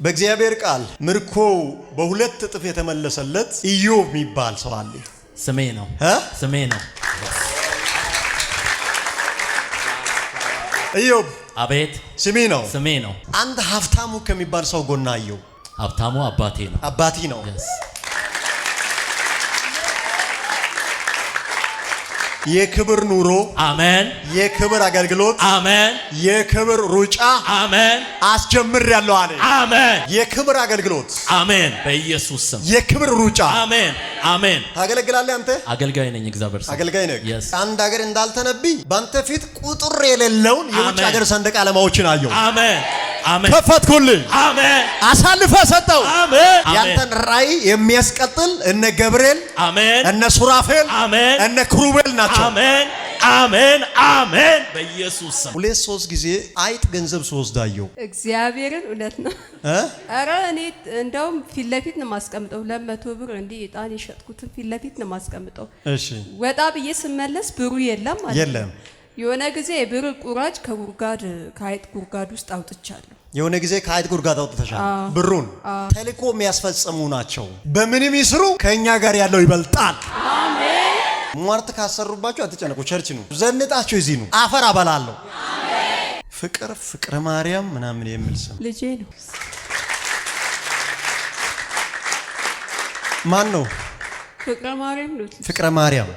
በእግዚአብሔር ቃል ምርኮ በሁለት እጥፍ የተመለሰለት ኢዮብ የሚባል ሰው አለ። ስሜ ነው ስሜ ነው። ኢዮብ አቤት ስሜ ነው። አንድ ሀብታሙ ከሚባል ሰው ጎና አየው። ሀብታሙ አባቴ ነው። የክብር ኑሮ አሜን፣ የክብር አገልግሎት አሜን፣ የክብር ሩጫ አሜን አስጀምሬያለሁ አለ። አሜን። የክብር አገልግሎት አሜን፣ በኢየሱስ ስም የክብር ሩጫ አሜን አሜን። ታገለግላለህ አንተ? አገልጋይ ነኝ። እግዚአብሔር ሰው አገልጋይ ነህ። አንድ ሀገር እንዳልተነብይ ባንተ ፊት ቁጥር የሌለውን የውጭ ሀገር ሰንደቅ ዓላማዎችን አየሁ። አሜን አሜን። ከፈትኩልህ። አሜን። አሳልፈ ሰጠው። አሜን። ያንተን ራእይ የሚያስቀጥል እነ ገብርኤል አሜን፣ እነ ሱራፌል አሜን፣ እነ ክሩቤል ናቸው። አሜን አሜን አሜን። በኢየሱስ ስም ሁለት ሶስት ጊዜ አይጥ ገንዘብ ስወስዳየው እግዚአብሔርን እውነት ነው። አረ እኔ እንደውም ፊት ለፊት ነው ማስቀምጠው። 200 ብር እንዲህ እጣን የሸጥኩትን ፊት ለፊት ነው ማስቀምጠው። እሺ ወጣ ብዬ ስመለስ ብሩ የለም ማለት የለም። የሆነ ጊዜ ብር ቁራጭ ከአይጥ ጉርጋድ ውስጥ አውጥቻለሁ። የሆነ ጊዜ ከአይጥ ጉርጋድ አውጥተሻል። ብሩን ተልኮ የሚያስፈጽሙ ናቸው። በምንም ይስሩ ከኛ ጋር ያለው ይበልጣል። አሜን። ሟርት ካሰሩባችሁ አትጨነቁ። ቸርች ነው ዘንጣችሁ እዚህ ነው አፈር አበላለሁ። አሜን። ፍቅረ ማርያም ምናምን የሚል ስም ልጄ ነው። ማን ነው? ፍቅረ ማርያም ነው። ፍቅረ ማርያም